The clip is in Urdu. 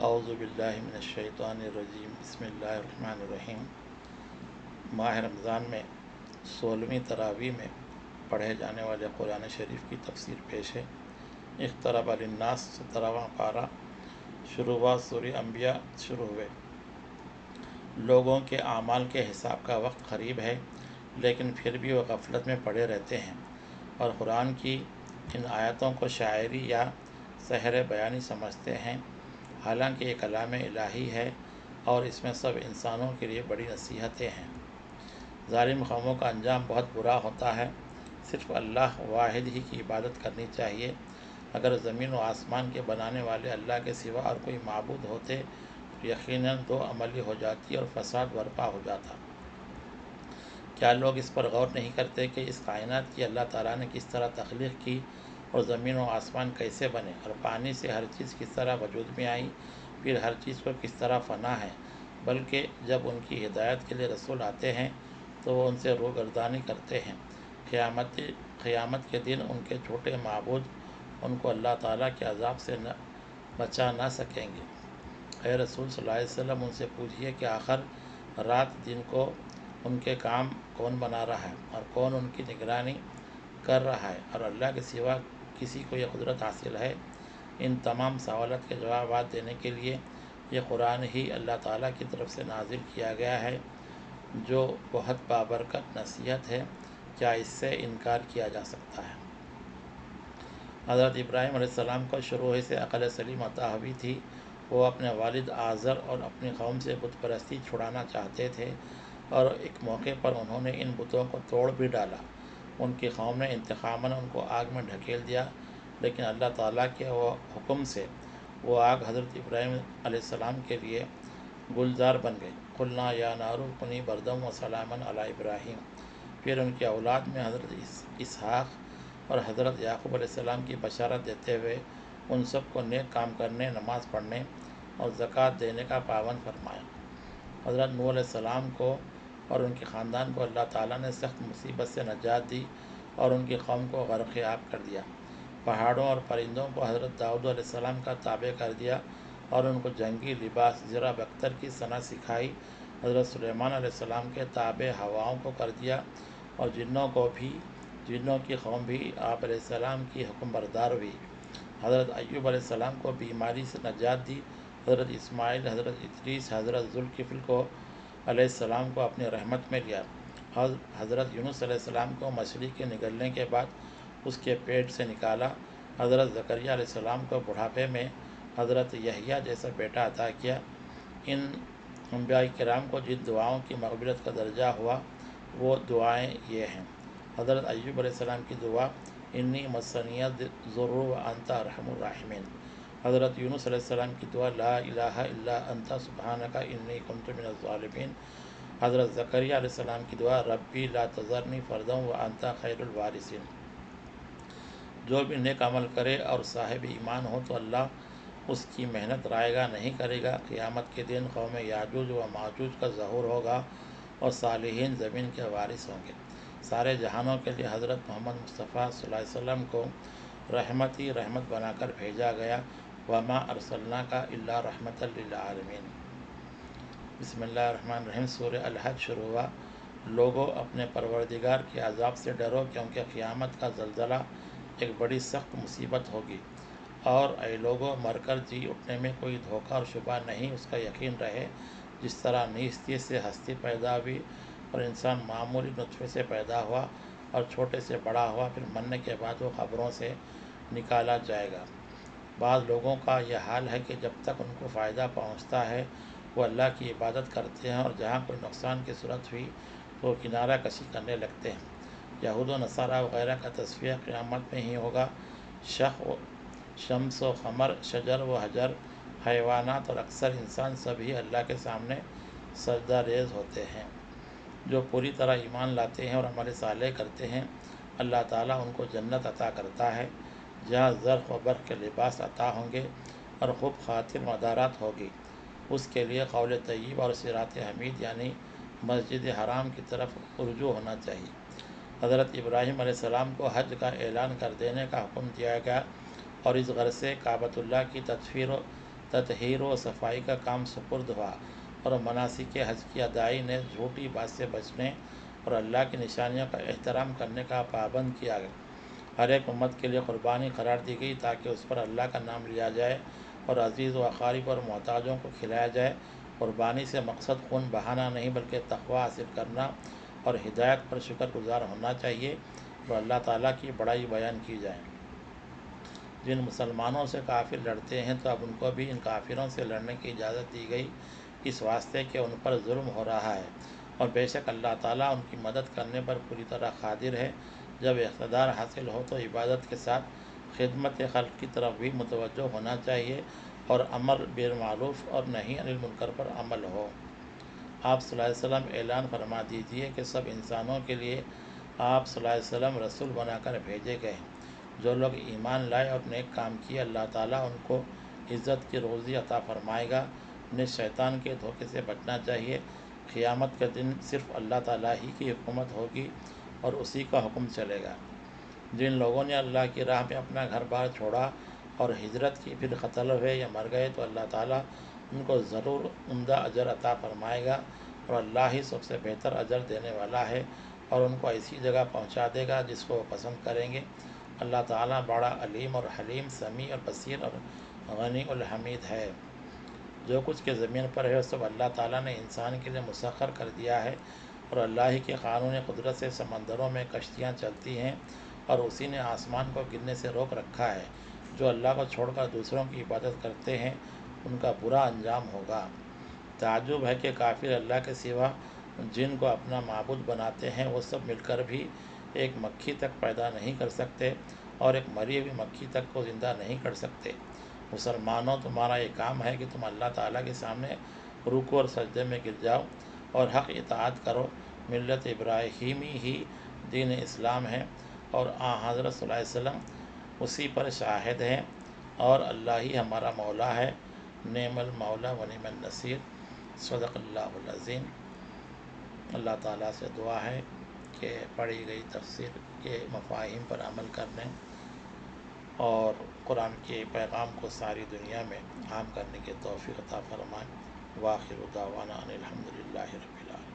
اعوذ باللہ من الشیطان الرجیم بسم اللہ الرحمن الرحیم۔ ماہ رمضان میں 16ویں تراویح میں پڑھے جانے والے قرآن شریف کی تفسیر پیش ہے۔ اقترب للناس 17واں پارہ شروعات سورہ انبیاء شروع ہوئے۔ لوگوں کے اعمال کے حساب کا وقت قریب ہے، لیکن پھر بھی وہ غفلت میں پڑے رہتے ہیں اور قرآن کی ان آیتوں کو شاعری یا سحر بیانی سمجھتے ہیں، حالانکہ یہ کلام الہی ہے اور اس میں سب انسانوں کے لیے بڑی نصیحتیں ہیں۔ ظالم قوموں کا انجام بہت برا ہوتا ہے۔ صرف اللہ واحد ہی کی عبادت کرنی چاہیے۔ اگر زمین و آسمان کے بنانے والے اللہ کے سوا اور کوئی معبود ہوتے تو یقیناً دو عملی ہو جاتی اور فساد برپا ہو جاتا۔ کیا لوگ اس پر غور نہیں کرتے کہ اس کائنات کی اللہ تعالیٰ نے کس طرح تخلیق کی اور زمین و آسمان کیسے بنے اور پانی سے ہر چیز کس طرح وجود میں آئی، پھر ہر چیز کو کس طرح فنا ہے، بلکہ جب ان کی ہدایت کے لیے رسول آتے ہیں تو وہ ان سے روگردانی کرتے ہیں۔ قیامت کے دن ان کے جھوٹے معبود ان کو اللہ تعالیٰ کے عذاب سے بچا نہ سکیں گے۔ اے رسول صلی اللہ علیہ وسلم، ان سے پوچھئے کہ آخر رات دن کو ان کے کام کون بنا رہا ہے اور کون ان کی نگرانی کر رہا ہے، اور اللہ کے سوا کسی کو یہ قدرت حاصل ہے؟ ان تمام سوالات کے جوابات دینے کے لیے یہ قرآن ہی اللہ تعالیٰ کی طرف سے نازل کیا گیا ہے، جو بہت بابرکت نصیحت ہے۔ کیا اس سے انکار کیا جا سکتا ہے؟ حضرت ابراہیم علیہ السلام کو شروع سے عقل سلیم عطا ہوئی تھی۔ وہ اپنے والد آزر اور اپنی قوم سے بت پرستی چھڑانا چاہتے تھے، اور ایک موقع پر انہوں نے ان بتوں کو توڑ بھی ڈالا۔ ان کی قوم نے انتقاماً ان کو آگ میں ڈھکیل دیا، لیکن اللہ تعالیٰ کے حکم سے وہ آگ حضرت ابراہیم علیہ السلام کے لیے گلزار بن گئی۔ قلنا یا نار کونی بردا وسلاما علی ابراہیم۔ پھر ان کی اولاد میں حضرت اسحاق اور حضرت یعقوب علیہ السلام کی بشارت دیتے ہوئے ان سب کو نیک کام کرنے، نماز پڑھنے اور زکوٰۃ دینے کا پابند فرمایا۔ حضرت نوح علیہ السلام کو اور ان کے خاندان کو اللہ تعالیٰ نے سخت مصیبت سے نجات دی اور ان کی قوم کو غرق آب کر دیا۔ پہاڑوں اور پرندوں کو حضرت داؤد علیہ السلام کا تابع کر دیا اور ان کو جنگی لباس زرہ بختر کی صنعت سکھائی۔ حضرت سلیمان علیہ السلام کے تابع ہواؤں کو کر دیا، اور جنوں کی قوم بھی آپ علیہ السلام کی حکم بردار ہوئی۔ حضرت ایوب علیہ السلام کو بیماری سے نجات دی۔ حضرت اسماعیل، حضرت ادریس، حضرت ذوالکفل کو علیہ السلام کو اپنی رحمت میں لیا۔ حضرت یونس علیہ السلام کو مچھلی کے نگلنے کے بعد اس کے پیٹ سے نکالا۔ حضرت زکریہ علیہ السلام کو بڑھاپے میں حضرت یحییٰ جیسا بیٹا عطا کیا۔ ان انبیاء کرام کو جن دعاؤں کی مغفرت کا درجہ ہوا وہ دعائیں یہ ہیں۔ حضرت ایوب علیہ السلام کی دعا انی مسنی الضر وانت ارحم الراحمین۔ حضرت یونس علیہ السلام کی دعا لا الہ الا انت سبحانک انی کنت من الظالمین۔ حضرت زکریہ علیہ السلام کی دعا ربی لا تذرنی فردا وانت خیر الوارثین۔ جو بھی نیک عمل کرے اور صاحب ایمان ہو تو اللہ اس کی محنت رائے گاہ نہیں کرے گا۔ قیامت کے دن قوم یاجوج و ماجوج کا ظہور ہوگا اور صالحین زمین کے وارث ہوں گے۔ سارے جہانوں کے لیے حضرت محمد مصطفیٰ صلی اللہ علیہ وسلم کو رحمت ہی رحمت بنا کر بھیجا گیا۔ وما ارسلناک الا رحمۃ للعالمین۔ بسم اللہ الرحمن الرحیم۔ سورہ الحج شروع ہوا۔ لوگوں، اپنے پروردگار کے عذاب سے ڈرو، کیونکہ قیامت کا زلزلہ ایک بڑی سخت مصیبت ہوگی۔ اور اے لوگوں، مر کر جی اٹھنے میں کوئی دھوکہ اور شبہ نہیں، اس کا یقین رہے۔ جس طرح نیستی سے ہستی پیدا ہوئی اور انسان معمولی نطفے سے پیدا ہوا اور چھوٹے سے بڑا ہوا، پھر مرنے کے بعد وہ قبروں سے نکالا جائے گا۔ بعض لوگوں کا یہ حال ہے کہ جب تک ان کو فائدہ پہنچتا ہے وہ اللہ کی عبادت کرتے ہیں، اور جہاں کوئی نقصان کی صورت ہوئی تو وہ کنارہ کشی کرنے لگتے ہیں۔ یہود و نصارہ وغیرہ کا تصفیہ قیامت میں ہی ہوگا۔ شمس و قمر، شجر و حجر، حیوانات اور اکثر انسان سب ہی اللہ کے سامنے سجدہ ریز ہوتے ہیں۔ جو پوری طرح ایمان لاتے ہیں اور عمل صالح کرتے ہیں، اللہ تعالیٰ ان کو جنت عطا کرتا ہے، جہاں زرق و برق کے لباس عطا ہوں گے اور خوب خاطر مدارات ہوگی۔ اس کے لیے قول طیب اور صراط حمید یعنی مسجد حرام کی طرف رجوع ہونا چاہیے۔ حضرت ابراہیم علیہ السلام کو حج کا اعلان کر دینے کا حکم دیا گیا، اور اس غرض سے کعبۃ اللہ کی تطہیر و صفائی کا کام سپرد ہوا اور مناسک حج کی ادائی نے جھوٹی بات سے بچنے اور اللہ کی نشانیوں کا احترام کرنے کا پابند کیا گیا۔ ہر ایک امت کے لیے قربانی قرار دی گئی تاکہ اس پر اللہ کا نام لیا جائے اور عزیز و اقارب اور محتاجوں کو کھلایا جائے۔ قربانی سے مقصد خون بہانا نہیں بلکہ تقوی حاصل کرنا اور ہدایت پر شکر گزار ہونا چاہیے اور اللہ تعالیٰ کی بڑائی بیان کی جائے۔ جن مسلمانوں سے کافر لڑتے ہیں تو اب ان کو بھی ان کافروں سے لڑنے کی اجازت دی گئی، اس واسطے کہ ان پر ظلم ہو رہا ہے، اور بے شک اللہ تعالیٰ ان کی مدد کرنے پر پوری طرح قادر ہے۔ جب اقتدار حاصل ہو تو عبادت کے ساتھ خدمت خلق کی طرف بھی متوجہ ہونا چاہیے اور امر بالمعروف اور نہی عن المنکر پر عمل ہو۔ آپ صلی اللہ علیہ وسلم اعلان فرما دیجیے کہ سب انسانوں کے لیے آپ صلی اللہ علیہ وسلم رسول بنا کر بھیجے گئے ہیں۔ جو لوگ ایمان لائے اور نیک کام کیے اللہ تعالیٰ ان کو عزت کی روزی عطا فرمائے گا۔ انہیں شیطان کے دھوکے سے بچنا چاہیے۔ قیامت کے دن صرف اللہ تعالیٰ ہی کی حکومت ہوگی اور اسی کا حکم چلے گا۔ جن لوگوں نے اللہ کی راہ میں اپنا گھر بار چھوڑا اور ہجرت کی پھر قتل ہوئے یا مر گئے تو اللہ تعالیٰ ان کو ضرور عمدہ اجر عطا فرمائے گا اور اللہ ہی سب سے بہتر اجر دینے والا ہے، اور ان کو ایسی جگہ پہنچا دے گا جس کو وہ پسند کریں گے۔ اللہ تعالیٰ بڑا علیم اور حلیم، سمیع اور بصیر اور غنی الحمید ہے۔ جو کچھ کے زمین پر ہے وہ سب اللہ تعالیٰ نے انسان کے لیے مسخر کر دیا ہے، اور اللہ ہی کے قانون قدرت سے سمندروں میں کشتیاں چلتی ہیں، اور اسی نے آسمان کو گرنے سے روک رکھا ہے۔ جو اللہ کو چھوڑ کر دوسروں کی عبادت کرتے ہیں ان کا برا انجام ہوگا۔ تعجب ہے کہ کافر اللہ کے سوا جن کو اپنا معبود بناتے ہیں وہ سب مل کر بھی ایک مکھی تک پیدا نہیں کر سکتے اور ایک مری ہوئی مکھی تک کو زندہ نہیں کر سکتے۔ مسلمانوں، تمہارا یہ کام ہے کہ تم اللہ تعالیٰ کے سامنے رکوع اور سجدے میں گر جاؤ اور حق اطاعت کرو۔ ملت ابراہیمی ہی دین اسلام ہے اور حضرت صلی اللہ علیہ وسلم اسی پر شاہد ہیں، اور اللہ ہی ہمارا مولا ہے، نعم المولا و نعم النصیر۔ صدق اللہ العظیم۔ اللہ تعالیٰ سے دعا ہے کہ پڑھی گئی تفسیر کے مفاہیم پر عمل کرنے اور قرآن کے پیغام کو ساری دنیا میں عام کرنے کی توفیق عطا فرمائے۔ وآخر دعوانا ان الحمد للہ رب العالمین۔